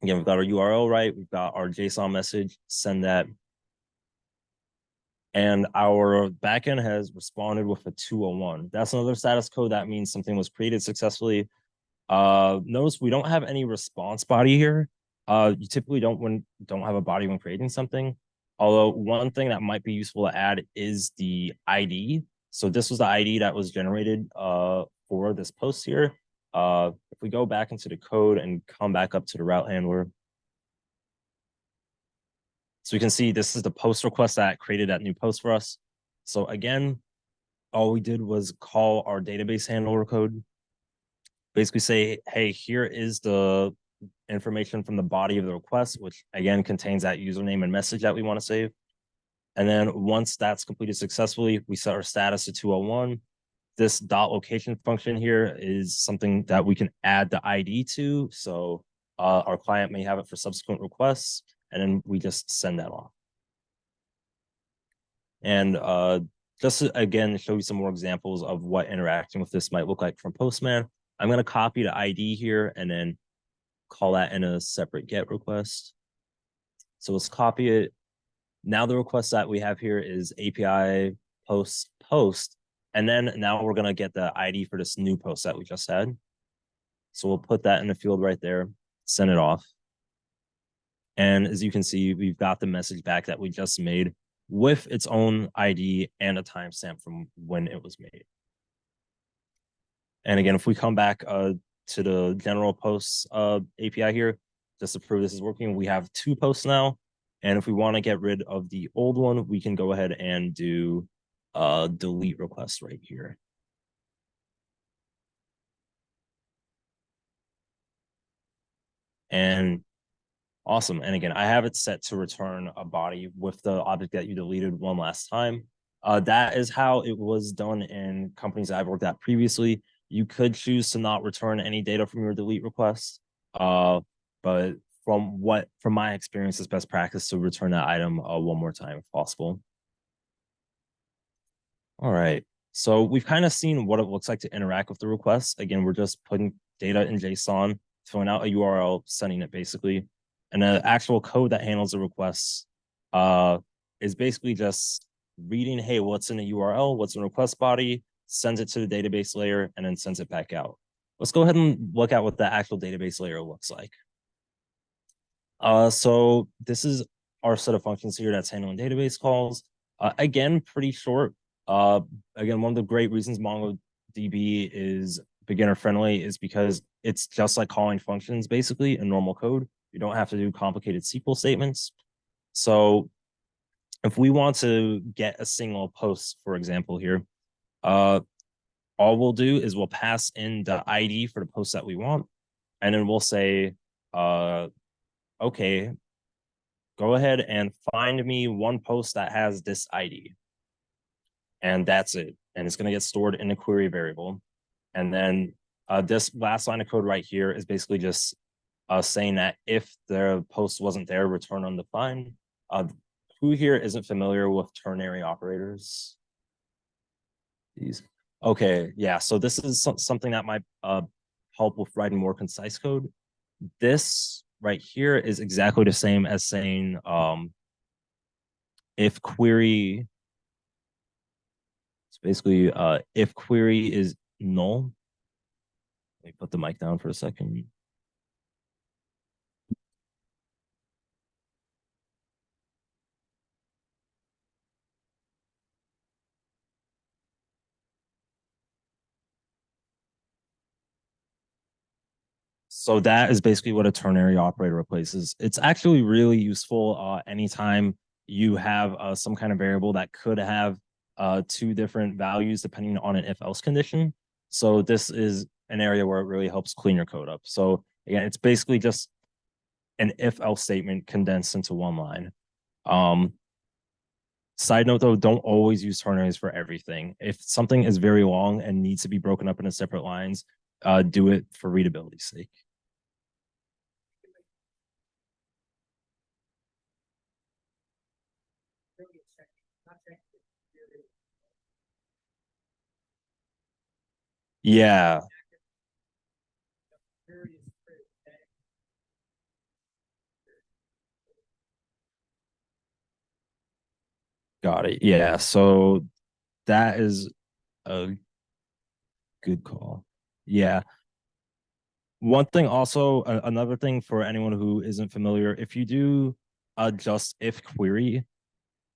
Again, we've got our URL, right? We've got our JSON message, send that. And our backend has responded with a 201. That's another status code. That means something was created successfully. Notice we don't have any response body here. You typically don't have a body when creating something. Although one thing that might be useful to add is the ID. So this was the ID that was generated for this post here. If we go back into the code and come back up to the route handler, so you can see this is the post request that created that new post for us. So again, all we did was call our database handler code, basically say, hey, here is the information from the body of the request, which again contains that username and message that we want to save. And then once that's completed successfully, we set our status to 201. This dot location function here is something that we can add the ID to. So our client may have it for subsequent requests, and then we just send that off. And just to, again, show you some more examples of what interacting with this might look like from Postman, I'm going to copy the ID here and then call that in a separate GET request. So let's copy it. Now the request that we have here is API post. And then now we're going to get the ID for this new post that we just had. So we'll put that in the field right there, send it off. And as you can see, we've got the message back that we just made with its own ID and a timestamp from when it was made. And again, if we come back to the general posts API here, just to prove this is working, we have two posts now. And if we want to get rid of the old one, we can go ahead and do delete request right here. And awesome. And again, I have it set to return a body with the object that you deleted one last time. That is how it was done in companies I've worked at previously. You could choose to not return any data from your delete request. But from my experience, it's best practice to return that item one more time if possible. All right. So we've kind of seen what it looks like to interact with the request. Again, we're just putting data in JSON, filling out a URL, sending it basically. And the actual code that handles the requests is basically just reading, hey, what's in the URL, what's in the request body, sends it to the database layer, and then sends it back out. Let's go ahead and look at what the actual database layer looks like. So this is our set of functions here that's handling database calls. Again, pretty short. Again, one of the great reasons MongoDB is beginner friendly is because it's just like calling functions basically in normal code. You don't have to do complicated SQL statements. So if we want to get a single post, for example, here, uh, all we'll do is we'll pass in the ID for the post that we want, and then we'll say, okay, go ahead and find me one post that has this ID. And that's it. And it's going to get stored in a query variable. And then this last line of code right here is basically just saying that if the post wasn't there, return undefined. Who here isn't familiar with ternary operators? These. Okay, yeah. So this is something that might help with writing more concise code. This right here is exactly the same as saying if query. It's basically if query is null. Let me put the mic down for a second. So that is basically what a ternary operator replaces. It's actually really useful anytime you have some kind of variable that could have two different values depending on an if-else condition. So this is an area where it really helps clean your code up. So again, it's basically just an if-else statement condensed into one line. Side note though, don't always use ternaries for everything. If something is very long and needs to be broken up into separate lines, do it for readability's sake. Yeah, got it. Yeah, so that is a good call. Yeah. One thing also, another thing for anyone who isn't familiar, if you do just if query,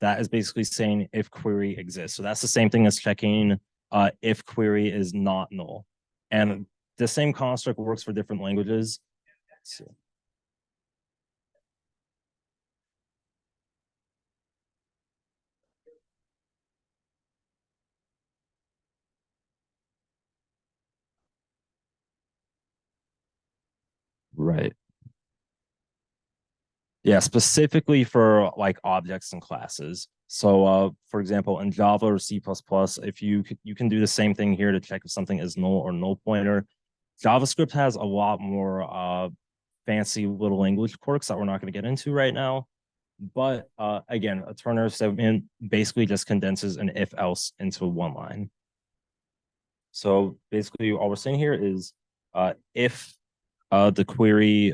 that is basically saying if query exists. So that's the same thing as checking if query is not null. And the same construct works for different languages. So, right. Yeah, specifically for like objects and classes. So for example, in Java or C++, if you can do the same thing here to check if something is null or null pointer. JavaScript has a lot more fancy little language quirks that we're not going to get into right now. But again, a ternary statement basically just condenses an if else into one line. So basically, all we're saying here is if the query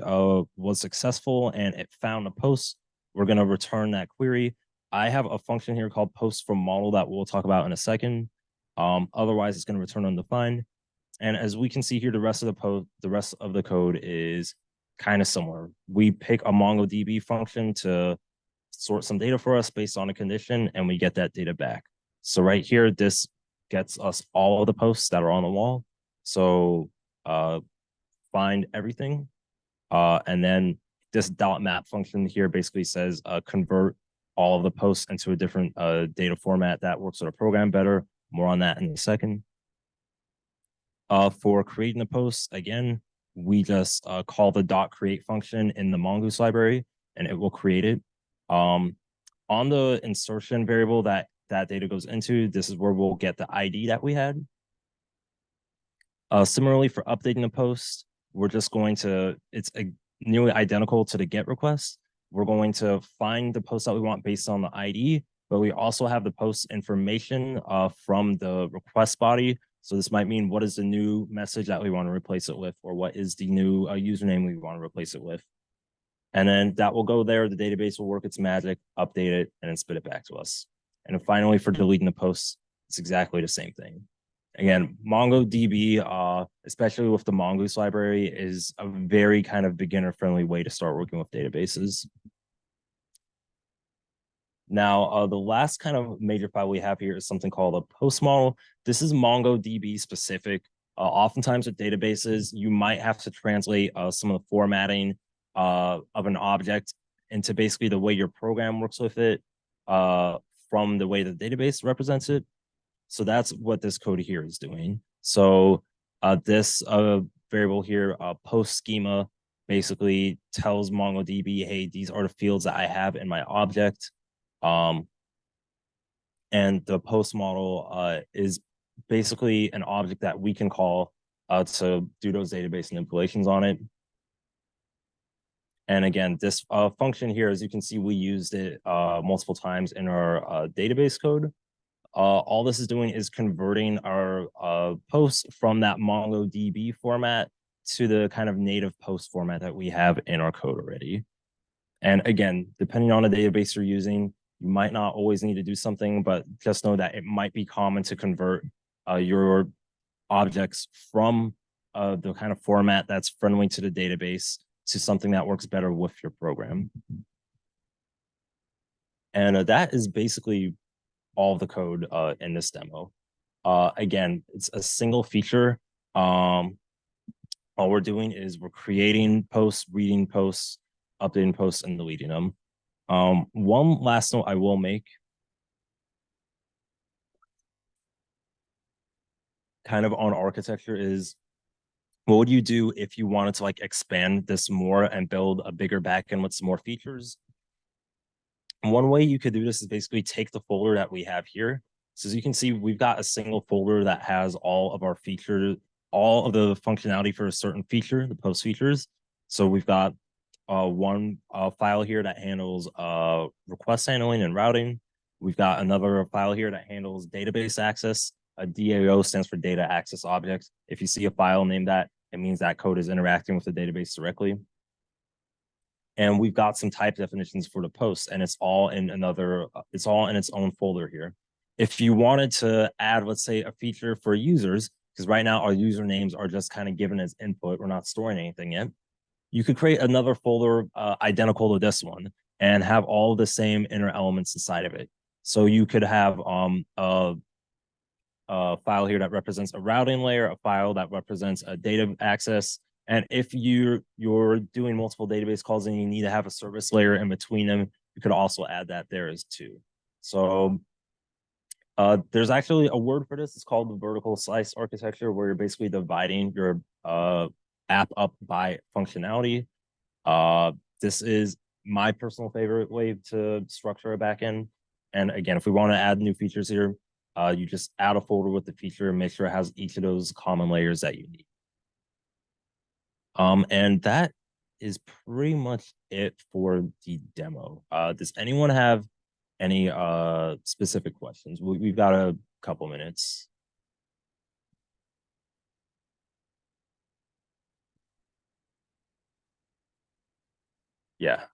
was successful and it found a post, we're going to return that query. I have a function here called post from model that we'll talk about in a second. Otherwise, it's going to return undefined. And as we can see here, the rest of the code is kind of similar. We pick a MongoDB function to sort some data for us based on a condition, and we get that data back. So right here, this gets us all of the posts that are on the wall. So find everything. And then this dot map function here basically says convert all of the posts into a different data format that works with a program better. More on that in a second. For creating a post, again, we just call the dot create function in the mongoose library, and it will create it. On the insertion variable that data goes into, this is where we'll get the ID that we had. Similarly, for updating a post, we're just going to, it's nearly identical to the GET request. We're going to find the post that we want based on the ID, but we also have the post information from the request body. So this might mean what is the new message that we want to replace it with, or what is the new username we want to replace it with. And then that will go there. The database will work its magic, update it, and then spit it back to us. And then finally, for deleting the posts, it's exactly the same thing. Again, MongoDB, especially with the Mongoose library, is a very kind of beginner-friendly way to start working with databases. Now, the last kind of major file we have here is something called a post model. This is MongoDB specific. Oftentimes with databases, you might have to translate some of the formatting of an object into basically the way your program works with it. uh, from the way the database represents it. So that's what this code here is doing. So this variable here, post schema, basically tells MongoDB, hey, these are the fields that I have in my object. And the post model is basically an object that we can call to do those database manipulations on it. And again, this function here, as you can see, we used it multiple times in our database code. All this is doing is converting our posts from that MongoDB format to the kind of native post format that we have in our code already. And again, depending on the database you're using, you might not always need to do something, but just know that it might be common to convert your objects from the kind of format that's friendly to the database to something that works better with your program. And that is basically all the code in this demo. Again, it's a single feature. All we're doing is we're creating posts, reading posts, updating posts, and deleting them. One last note I will make, kind of on architecture, is what would you do if you wanted to like expand this more and build a bigger backend with some more features? One way you could do this is basically take the folder that we have here. So as you can see, we've got a single folder that has all of our features, all of the functionality for a certain feature, the post features. So we've got one file here that handles request handling and routing. We've got another file here that handles database access. A DAO stands for data access object. If you see a file named that, it means that code is interacting with the database directly. And we've got some type definitions for the posts, and it's all in it's all in its own folder here. If you wanted to add, let's say, a feature for users, because right now our usernames are just kind of given as input, we're not storing anything yet, you could create another folder identical to this one and have all the same inner elements inside of it. So you could have a file here that represents a routing layer, a file that represents a data access. And if you're doing multiple database calls and you need to have a service layer in between them, you could also add that there as too. So there's actually a word for this. It's called the vertical slice architecture, where you're basically dividing your app up by functionality. This is my personal favorite way to structure a backend. And again, if we want to add new features here, you just add a folder with the feature and make sure it has each of those common layers that you need. And that is pretty much it for the demo. Does anyone have any specific questions? We've got a couple minutes. Yeah.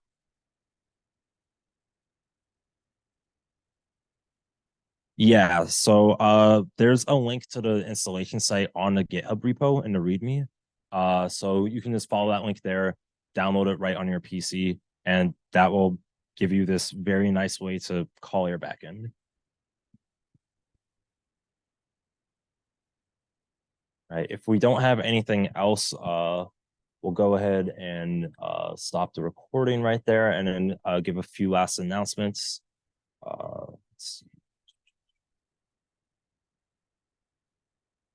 Yeah, so there's a link to the installation site on the GitHub repo in the README. So you can just follow that link there, download it right on your PC, and that will give you this very nice way to call your backend. Right. If we don't have anything else, we'll go ahead and stop the recording right there and then give a few last announcements. Let's see.